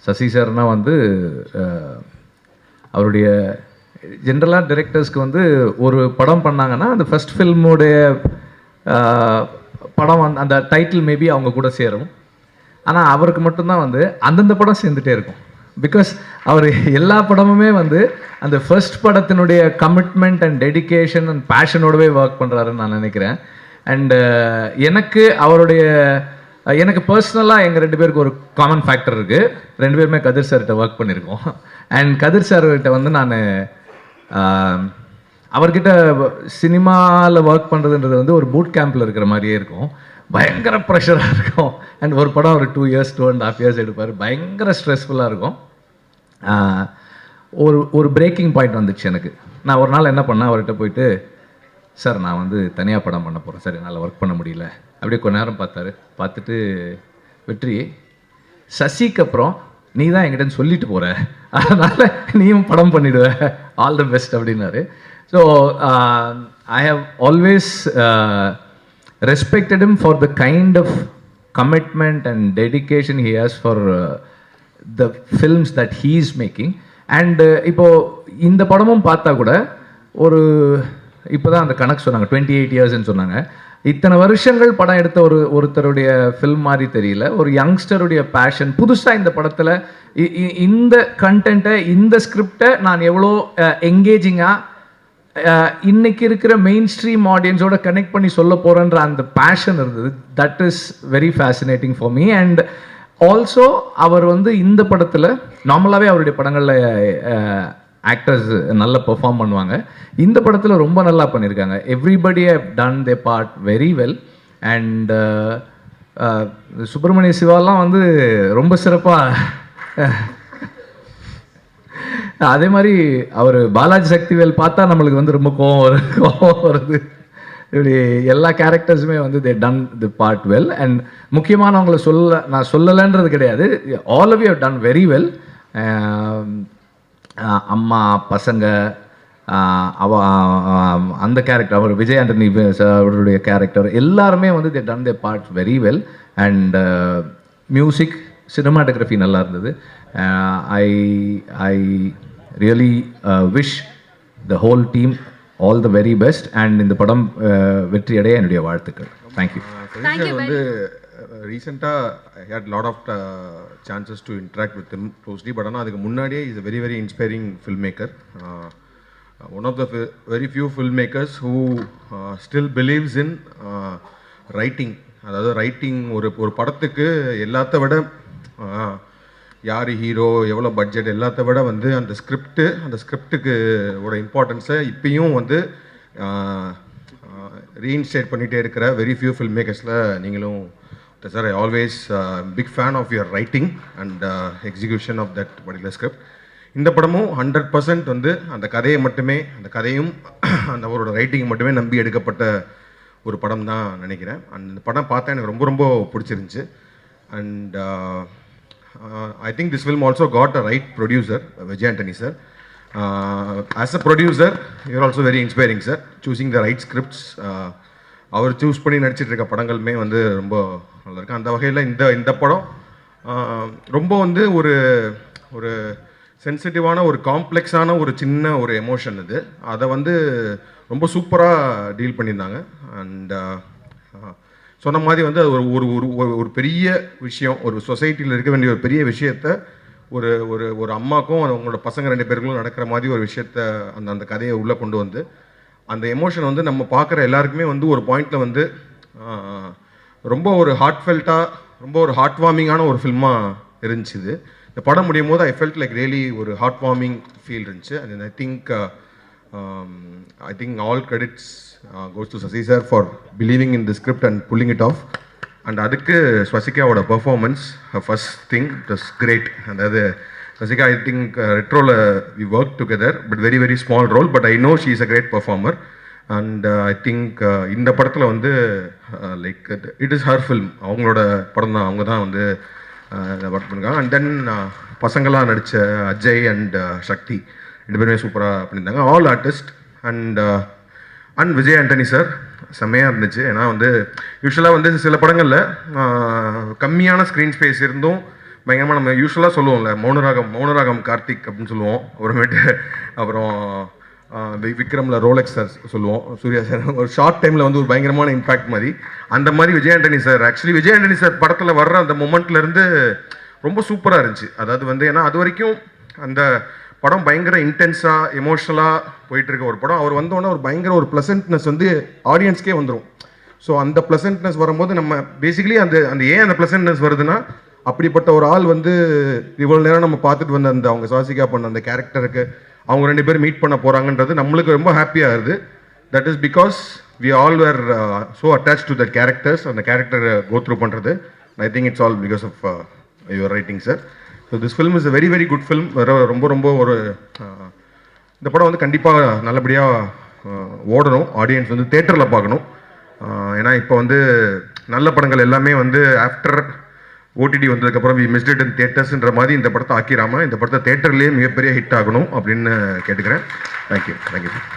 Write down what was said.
சசி சார்னால் வந்து அவருடைய ஜென்ரலாக டிரெக்டர்ஸ்க்கு வந்து ஒரு படம் பண்ணாங்கன்னா அந்த ஃபஸ்ட் ஃபில்முடைய படம் வந்து அந்த டைட்டில் மேபி அவங்க கூட சேரும். ஆனால் அவருக்கு மட்டும்தான் வந்து அந்தந்த படம் சேர்ந்துட்டே இருக்கும். பிகாஸ் அவர் எல்லா படமுமே வந்து அந்த ஃபர்ஸ்ட் படத்தினுடைய கமிட்மெண்ட் அண்ட் டெடிக்கேஷன் அண்ட் பேஷனோடவே ஒர்க் பண்ணுறாருன்னு நான் நினைக்கிறேன். அண்டு எனக்கு பர்சனலாக எங்கள் 2 பேருக்கு ஒரு காமன் ஃபேக்டர் இருக்குது. 2 பேருமே கதிர் சார்கிட்ட ஒர்க் பண்ணியிருக்கோம். அண்ட் கதிர் சார்கிட்ட வந்து நான் அவர்கிட்ட சினிமாவில் ஒர்க் பண்ணுறதுன்றது வந்து ஒரு பூட் கேம்பில் இருக்கிற மாதிரியே இருக்கும். பயங்கர ப்ரெஷராக இருக்கும். அண்ட் ஒரு படம் ஒரு 2 years 2.5 years எடுப்பார். பயங்கர ஸ்ட்ரெஸ்ஃபுல்லாக இருக்கும். ஒரு பிரேக்கிங் பாயிண்ட் வந்துச்சு எனக்கு. நான் ஒரு நாள் என்ன பண்ணேன், அவர்கிட்ட போயிட்டு, சார் நான் வந்து தனியாக படம் பண்ண போகிறேன் சார், என்னால் ஒர்க் பண்ண முடியல. அப்படியே கொஞ்ச நேரம் பார்த்துட்டு வெற்றி, சசிக்கு அப்புறம் நீ தான் என்கிட்ட சொல்லிட்டு போகிற, அதனால் நீயும் படம் பண்ணிவிடுவ, ஆல் த பெஸ்ட் அப்படின்னாரு. So I have always respected him for the kind of commitment and dedication he has for the films that he is making. And இப்போ இந்த படமும் பார்த்தா கூட இப்போ தான் அந்த கணக்கு சொன்னாங்க 28 yearsன்னு சொன்னாங்க. இத்தனை வருஷங்கள் படம் எடுத்த ஒருத்தருடைய ஃபில்ம் மாதிரி தெரியல. ஒரு யங்ஸ்டருடைய பேஷன் புதுசாக இந்த படத்தில் இந்த கண்டென்ட்டை, இந்த ஸ்கிரிப்டை நான் எவ்வளோ எங்கேஜிங்காக இன்னைக்கு இருக்கிற மெயின் ஸ்ட்ரீம் ஆடியன்ஸோட கனெக்ட் பண்ணி சொல்ல போகிறேன்ற அந்த பேஷன் இருந்தது. That is very fascinating for me. And also அவர் வந்து இந்த படத்தில் நார்மலாகவே அவருடைய படங்களில் ஆக்டர்ஸ் நல்லா பெர்ஃபார்ம் பண்ணுவாங்க. இந்த படத்தில் ரொம்ப நல்லா பண்ணியிருக்காங்க. Everybody have done their part very well. And Subramaniya சிவாலாம் வந்து ரொம்ப சிறப்பாக, அதே மாதிரி அவர் பாலாஜி சக்திவேல் பார்த்தா நம்மளுக்கு வந்து ரொம்ப கோவம் வருது. இப்படி எல்லா கேரக்டர்ஸுமே வந்து they done the part well. And முக்கியமானவங்களை நான் சொல்லலைன்றது கிடையாது, all of you have done very well. அம்மா பசங்க அந்த கேரக்டர், அவர் விஜய் ஆண்டனி அவருடைய கேரக்டர் எல்லாருமே வந்து they ton their part very well. And music, cinematography நல்லா இருந்தது. I really wish the whole team all the very best. And இந்த படம் வெற்றி அடைய என்னுடைய வாழ்த்துக்கள். தேங்க்யூ. வந்து ரீசெண்டாக I had lot of chances to interact with him closely, but ஆனால் அதுக்கு முன்னாடியே is a very very inspiring filmmaker. One of the very few filmmakers who still believes in writing. அதாவது ரைட்டிங் ஒரு படத்துக்கு எல்லாத்த விட யார் ஹீரோ, எவ்வளோ பட்ஜெட், எல்லாத்த விட வந்து அந்த ஸ்கிரிப்டுக்கு ஒரு இம்பார்ட்டன்ஸை இப்பயும் வந்து ரீஇன்ஸ்டேட் பண்ணிகிட்டே இருக்கிற வெரி ஃபியூ ஃபில்ம் மேக்கர்ஸில் நீங்களும் sir. I always big fan of your writing and execution of that particular script. இந்த படமும் 100% வந்து அந்த கதையும் அந்த அவரோட ரைட்டிங் மட்டுமே நம்பி எடுக்கப்பட்ட ஒரு படம் தான் நினைக்கிறேன். அந்த படம் பார்த்தா எனக்கு ரொம்ப ரொம்ப பிடிச்சிருந்துச்சு. And I think this film also got a right producer, Vijay Antony sir. As a producer, you're also very inspiring sir, choosing the right scripts. அவர் சூஸ் பண்ணி நடிச்சிட்டு இருக்க படங்களுமே வந்து ரொம்ப நல்லா இருக்கு. அந்த வகையில் இந்த படம் ரொம்ப வந்து ஒரு சென்சிட்டிவான, ஒரு காம்ப்ளெக்ஸான ஒரு சின்ன ஒரு எமோஷன் இது. அதை வந்து ரொம்ப சூப்பராக டீல் பண்ணியிருந்தாங்க. அண்ட் சொன்ன மாதிரி வந்து அது ஒரு பெரிய விஷயம், ஒரு சொசைட்டியில் இருக்க வேண்டிய ஒரு பெரிய விஷயத்த ஒரு அம்மாக்கும் அவங்களோட பசங்க 2 பேருக்கும் நடக்கிற மாதிரி ஒரு விஷயத்த அந்த கதையை உள்ளே கொண்டு வந்து அந்த எமோஷன் வந்து நம்ம பார்க்குற எல்லாருக்குமே வந்து ஒரு பாயிண்டில் வந்து ரொம்ப ஒரு ஹார்ட்ஃபெல்ட்டாக, ரொம்ப ஒரு ஹார்ட் வார்மிங்கான ஒரு ஃபில்மாக இருந்துச்சு இது. இந்த படம் முடியும் போது ஐ ஃபெல்ட் லைக் ரியலி ஒரு ஹார்ட் வார்மிங் ஃபீல் இருந்துச்சு. And I think all credits goes to Sasi sir for believing in the script and pulling it off. And அதுக்கு ஸ்வசிகாவோட performance, first thing it was great. அதாவது Swasika, I think ரெட்ரோவில் we work together, but very very small role, but I know she is a great performer. And I think இந்த படத்தில் வந்து like it is her film, அவங்களோட படம் தான், அவங்க தான் வந்து ஒர்க் பண்ணியிருக்காங்க. அண்ட் தென் பசங்களாம் நடித்த அஜய் அண்ட் சக்தி 2 பேருமே சூப்பராக பண்ணியிருந்தாங்க, all artist. And Vijay Antony sir செம்மையாக இருந்துச்சு. ஏன்னா வந்து யூஸ்வலாக வந்து சில படங்களில் கம்மியான ஸ்க்ரீன் ஸ்பேஸ் இருந்தும் பயங்கரமாக நம்ம யூஸ்வலாக சொல்லுவோம்ல மௌனராகம் கார்த்திக் அப்படின்னு சொல்லுவோம். அப்புறமேட்டு அப்புறம் விக்ரமில் ரோலெக்ஸ் சார் சொல்லுவோம், சூர்யா சார் ஒரு ஷார்ட் டைமில் வந்து ஒரு பயங்கரமான இம்பாக்ட் மாதிரி. அந்த மாதிரி Vijay Antony sir, actually Vijay Antony sir படத்தில் வர்ற அந்த மொமெண்ட்லேருந்து ரொம்ப சூப்பராக இருந்துச்சு. அதாவது வந்து ஏன்னா அது வரைக்கும் அந்த படம் பயங்கர இன்டென்ஸாக எமோஷனலாக போயிட்டு இருக்க ஒரு படம். அவர் வந்தோடனே ஒரு பயங்கர ஒரு ப்ளசன்ட்னஸ் வந்து ஆடியன்ஸ்க்கே வந்துடும். ஸோ அந்த ப்ளசன்ட்னஸ் வரும்போது நம்ம பேசிக்கலி அந்த ஏன் அந்த ப்ளசன்ட்னஸ் வருதுன்னா, அப்படிப்பட்ட ஒரு ஆள் வந்து இவ்வளோ நேரம் நம்ம பார்த்துட்டு வந்த அந்த அவங்க சாசிகா பண்ண அந்த கேரக்டருக்கு அவங்க 2 பேரும் மீட் பண்ண போகிறாங்கன்றது நம்மளுக்கு ரொம்ப ஹாப்பியாக இருக்குது. That is because we all were so attach to the characters. அந்த கேரக்டரை கோ த்ரூ பண்ணுறது I think it's all because of your writing sir. So this film is a very very good film. ரொம்ப ஒரு இந்த படம் வந்து கண்டிப்பாக நல்லபடியாக ஓடணும். ஆடியன்ஸ் வந்து தேட்டரில் பார்க்கணும். ஏன்னா இப்போ வந்து நல்ல படங்கள் எல்லாமே வந்து ஆஃப்டர் ஓடிடி வந்ததுக்கப்புறம் வி மிஸ்ட் இட் இன் தியேட்டர்ஸ்ன்ற மாதிரி இந்த படத்தை ஆக்கிராமல் இந்த படத்தை தேட்டர்லேயே மிகப்பெரிய ஹிட் ஆகணும் அப்படின்னு கேட்டுக்கிறேன். தேங்க்யூ.